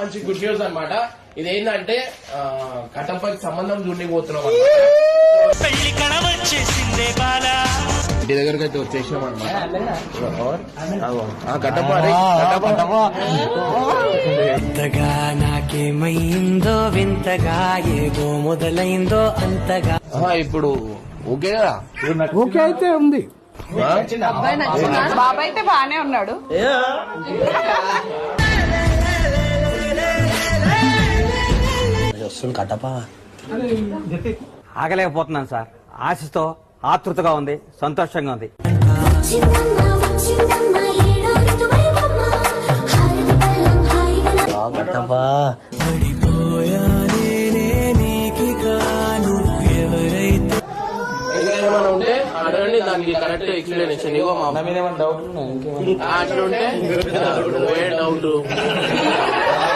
మంచి good news అన్నమాట. ఇదేంటంటే కట్టప్పకి సంబంధం చూడిపోతున్నాం ఇంటి దగ్గరకు అయితే వచ్చేసినాం అనమాట. ఎంతగా నాకేమైందో వింతగా ఏదో మొదలైందో అంతగా. ఇప్పుడు ఓకే కదా? ఓకే అయితే ఉంది. బాబా అయితే బానే ఉన్నాడు. కట్టపా ఆగలేకపోతున్నాను సార్. ఆశతో ఆతృతగా ఉంది, సంతోషంగా ఉంది. ఏమైనా ఉంటే అడగండి, దానికి కరెక్ట్ ఎక్స్ప్లెనేషన్ ఇవ్వ. అట్లుంటే డౌట్